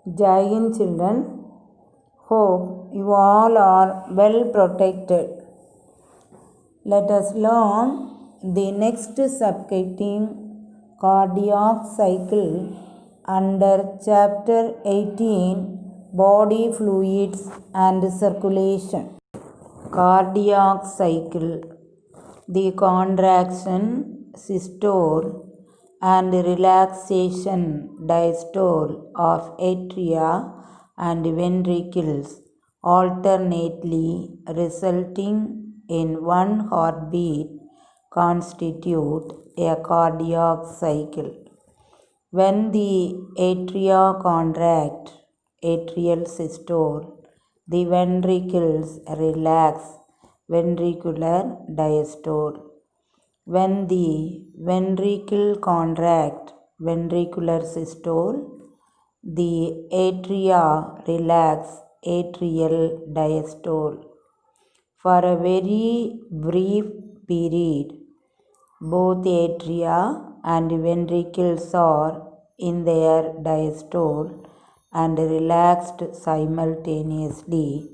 Jai Hind children, hope you all are well protected. Let us learn the next subheading cardiac cycle under chapter 18 body fluids and circulation. Cardiac cycle, the contraction, systole and relaxation diastole of atria and ventricles alternately resulting in one heartbeat constitute a cardiac cycle. When the atria contract, atrial systole, the ventricles relax, ventricular diastole. When the ventricle contract, ventricular systole, the atria relax, atrial diastole. For a very brief period, both atria and ventricles are in their diastole and relaxed simultaneously,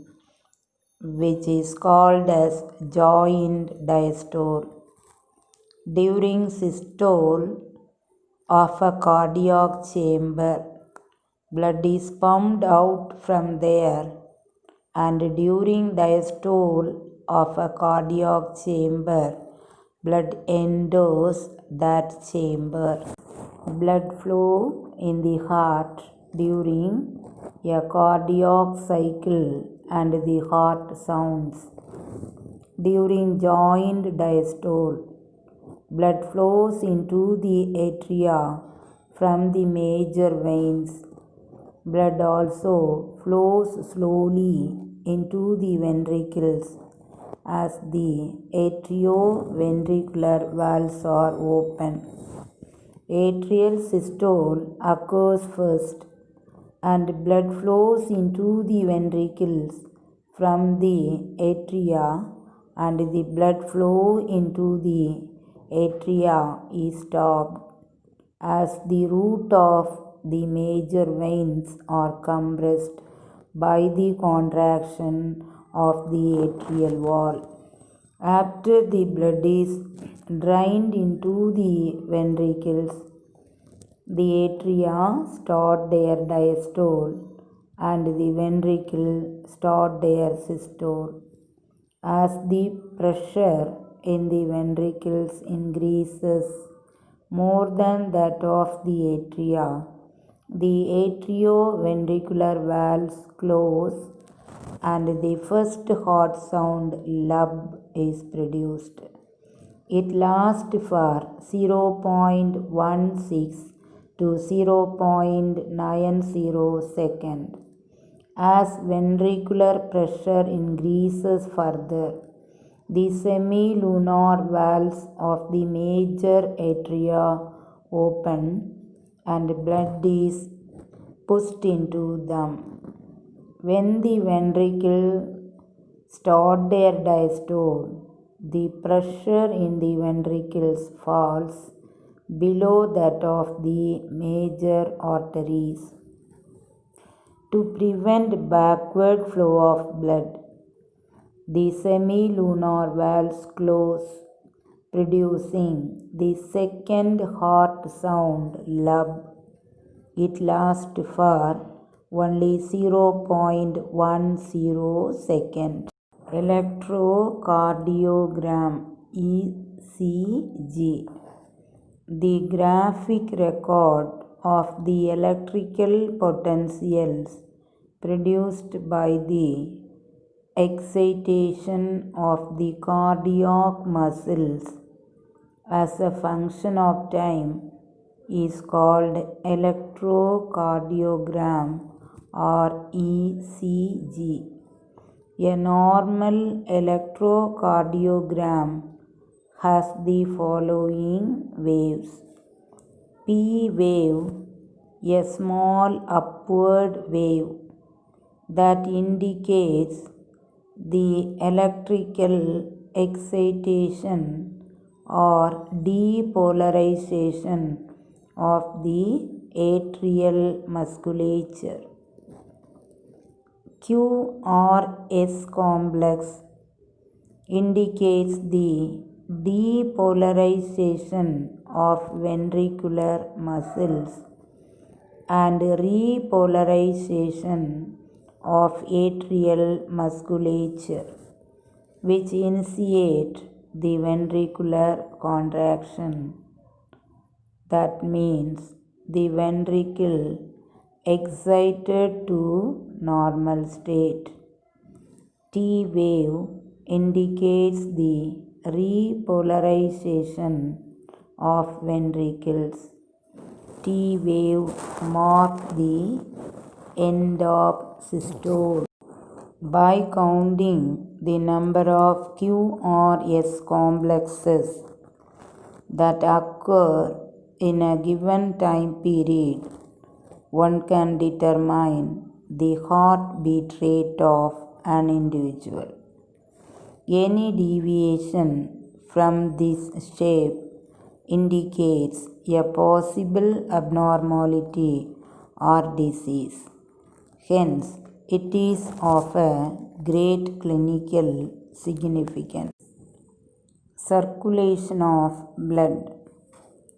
which is called as joined diastole. During systole of a cardiac chamber, blood is pumped out from there, and during diastole of a cardiac chamber, blood enters that chamber. Blood flow in the heart during a cardiac cycle and the heart sounds. During joined diastole, blood flows into the atria from the major veins. Blood also flows slowly into the ventricles as the atrioventricular valves are open. Atrial systole occurs first, and blood flows into the ventricles from the atria, and the blood flow into the atria is stopped as the root of the major veins are compressed by the contraction of the atrial wall. After the blood is drained into the ventricles, the atria start their diastole and the ventricle start their systole. As the pressure in the ventricles increases more than that of the atria, the atrioventricular valves close and the first heart sound lub is produced. It lasts for 0.16 to 0.90 seconds. As ventricular pressure increases further, the semilunar valves of the major atria open and blood is pushed into them. When the ventricle start their diastole, the pressure in the ventricles falls below that of the major arteries. To prevent backward flow of blood, the semilunar valves close, producing the second heart sound lub. It lasts for only 0.10 seconds. Electrocardiogram ECG, the graphic record of the electrical potentials produced by the excitation of the cardiac muscles as a function of time, is called electrocardiogram or ECG. A normal electrocardiogram has the following waves. P wave, a small upward wave that indicates the electrical excitation or depolarization of the atrial musculature. QRS complex indicates the depolarization of ventricular muscles and repolarization of atrial musculature, which initiate the ventricular contraction. That means the ventricle excited to normal state. T wave indicates the repolarization of ventricles. T wave marks the end of systole. By counting the number of QRS complexes that occur in a given time period, one can determine the heartbeat rate of an individual. Any deviation from this shape indicates a possible abnormality or disease. Hence, it is of a great clinical significance. Circulation of blood.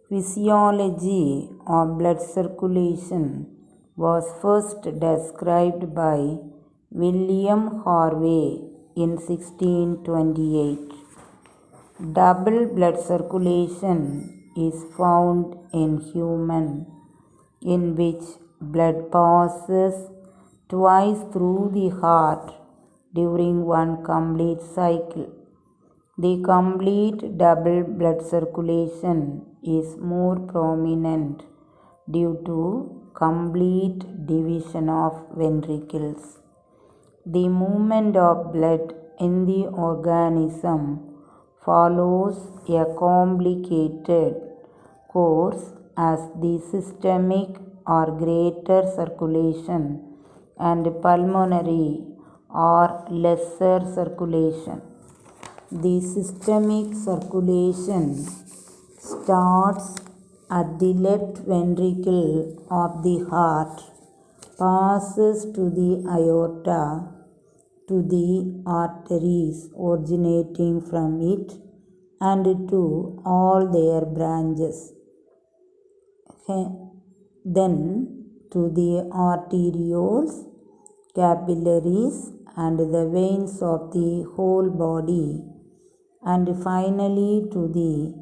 Physiology of blood circulation was first described by William Harvey in 1628. Double blood circulation is found in human, in which blood passes twice through the heart during one complete cycle. The complete double blood circulation is more prominent due to complete division of ventricles. The movement of blood in the organism follows a complicated course as the systemic or greater circulation and pulmonary or lesser circulation. The systemic circulation starts at the left ventricle of the heart, passes to the aorta, to the arteries originating from it, and to all their branches. Then to the arterioles, capillaries, and the veins of the whole body, and finally to the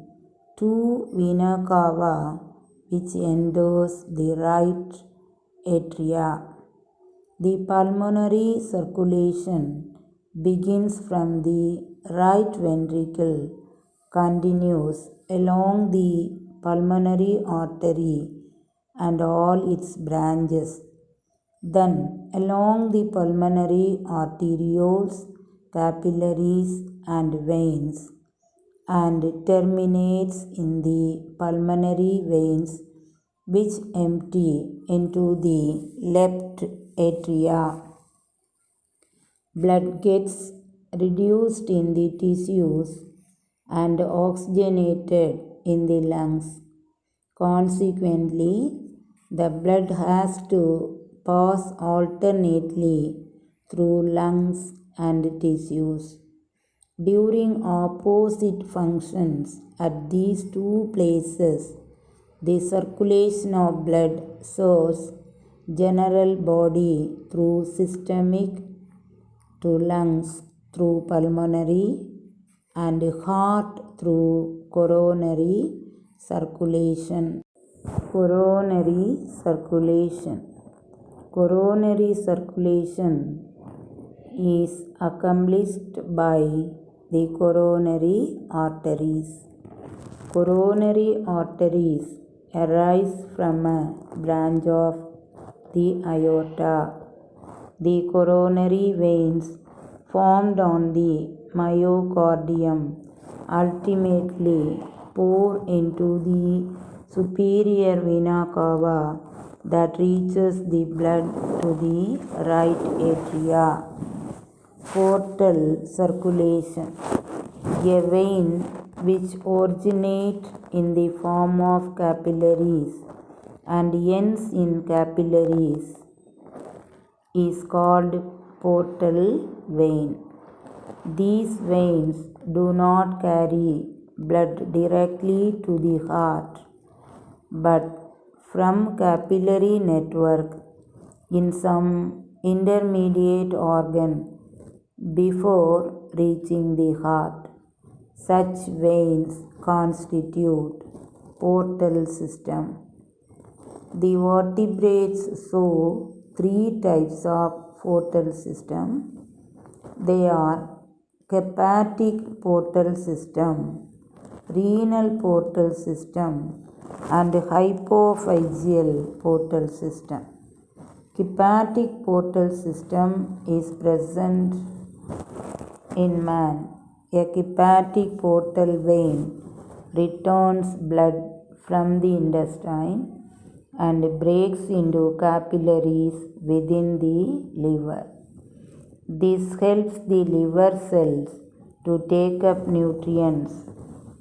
two vena cava which endorse the right atria. The pulmonary circulation begins from the right ventricle, continues along the pulmonary artery and all its branches, then along the pulmonary arterioles, capillaries, and veins, and terminates in the pulmonary veins which empty into the left atria. Blood gets reduced in the tissues and oxygenated in the lungs. Consequently, the blood has to pass alternately through lungs and tissues. During opposite functions at these two places, the circulation of blood serves general body through systemic, to lungs through pulmonary, and heart through coronary circulation. Coronary circulation. Coronary circulation is accomplished by the coronary arteries. Coronary arteries arise from a branch of the aorta. The coronary veins formed on the myocardium ultimately pour into the superior vena cava that reaches the blood to the right atria. Portal circulation. A vein which originates in the form of capillaries and ends in capillaries is called portal vein. These veins do not carry blood directly to the heart, but from capillary network in some intermediate organ before reaching the heart. Such veins constitute portal system. The vertebrates show three types of portal system. They are hepatic portal system, renal portal system, and hypophyseal portal system. Hepatic portal system is present in man. A hepatic portal vein returns blood from the intestine and breaks into capillaries within the liver. This helps the liver cells to take up nutrients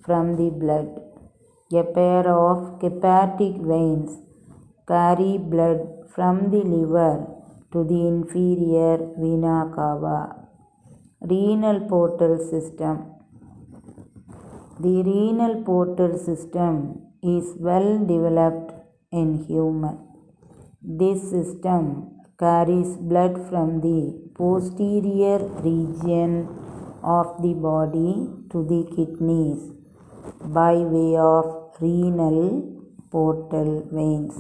from the blood. A pair of hepatic veins carry blood from the liver to the inferior vena cava. Renal portal system. The renal portal system is well developed in human. This system carries blood from the posterior region of the body to the kidneys by way of renal portal veins.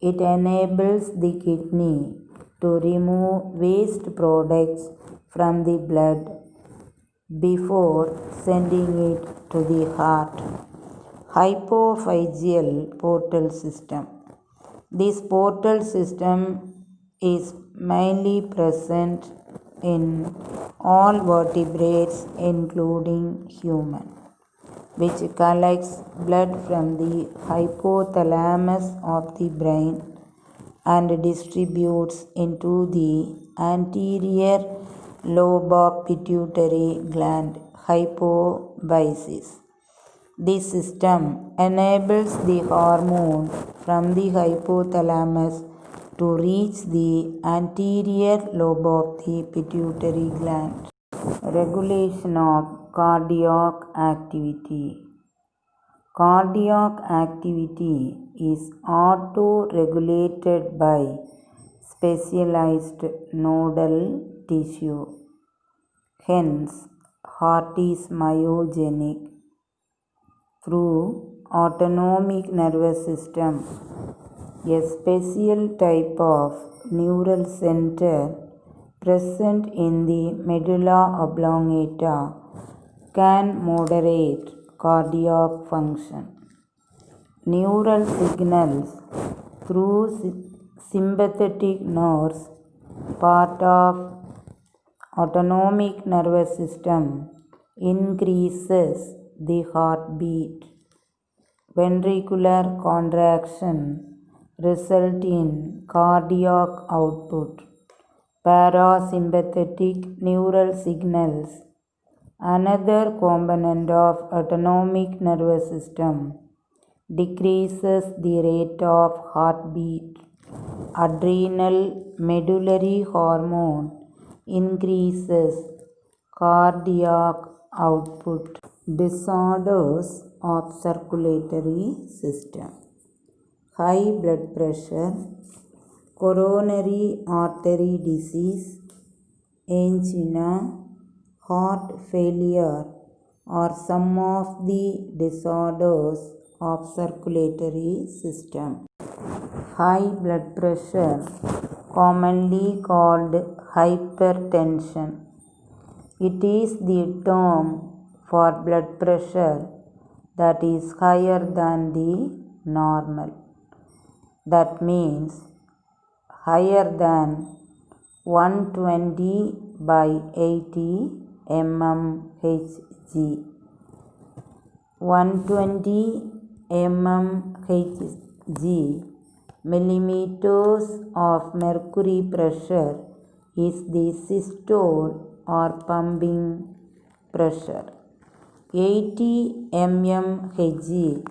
It enables the kidney to remove waste products from the blood before sending it to the heart. Hypophyseal portal system. This portal system is mainly present in all vertebrates including human, which collects blood from the hypothalamus of the brain and distributes into the anterior lobe of pituitary gland, hypophysis. This system enables the hormone from the hypothalamus to reach the anterior lobe of the pituitary gland. Regulation of cardiac activity. Cardiac activity is auto-regulated by specialized nodal tissue. Hence, heart is myogenic. Through autonomic nervous system, a special type of neural center present in the medulla oblongata can moderate cardiac function. Neural signals through sympathetic nerves, part of autonomic nervous system, increases the heartbeat. Ventricular contraction result in cardiac output. Parasympathetic neural signals, another component of autonomic nervous system, decreases the rate of heartbeat. Adrenal medullary hormone increases cardiac output. Disorders of circulatory system. High blood pressure, coronary artery disease, angina, heart failure are some of the disorders of circulatory system. High blood pressure, commonly called hypertension. It is the term for blood pressure that is higher than the normal. That means higher than 120 by 80 mmHg. 120 mmHg, millimeters of mercury pressure, is the systole or pumping pressure. 80 mmHg,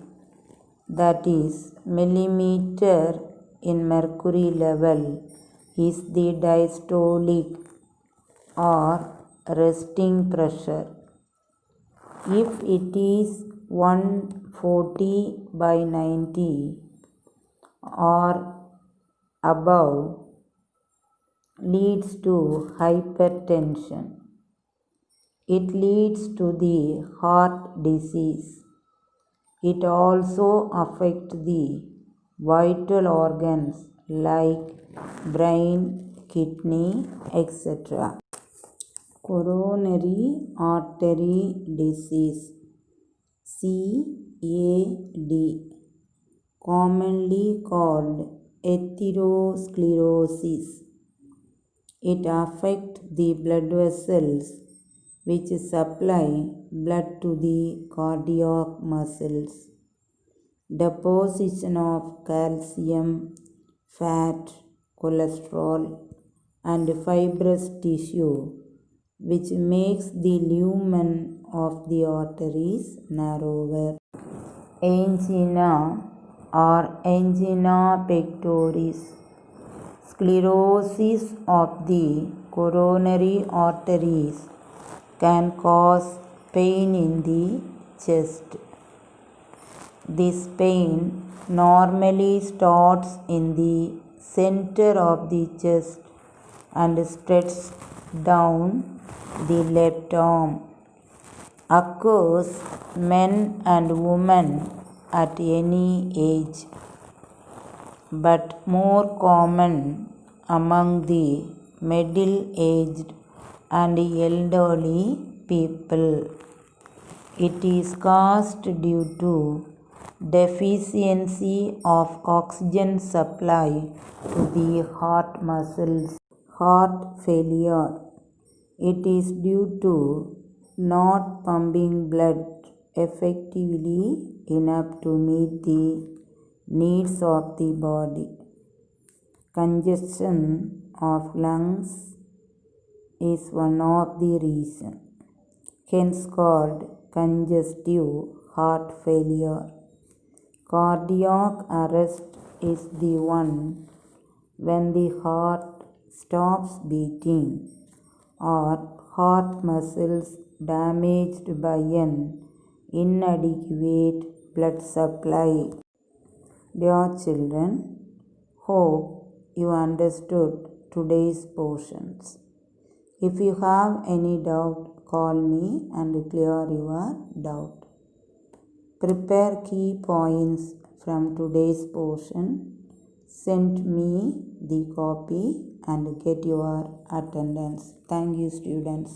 that is millimeter in mercury level, is the diastolic or resting pressure. If it is 140/90 or above, leads to hypertension. It leads to the heart disease. It also affects the vital organs like brain, kidney, etc. Coronary artery disease, CAD, commonly called atherosclerosis. It affects the blood vessels which supply blood to the cardiac muscles. Deposition of calcium, fat, cholesterol, and fibrous tissue which makes the lumen of the arteries narrower. Angina or angina pectoris, sclerosis of the coronary arteries can cause pain in the chest. This pain normally starts in the center of the chest and spreads down the left arm. Occurs men and women at any age, but more common among the middle-aged and elderly people. It is caused due to deficiency of oxygen supply to the heart muscles. Heart failure. It is due to not pumping blood effectively enough to meet the needs of the body. Congestion of lungs is one of the reasons, hence called congestive heart failure. Cardiac arrest is the one when the heart stops beating or heart muscles damaged by an inadequate blood supply. Dear children, hope you understood today's portions. If you have any doubt, call me and clear your doubt. Prepare key points from today's portion. Send me the copy and get your attendance. Thank you, students.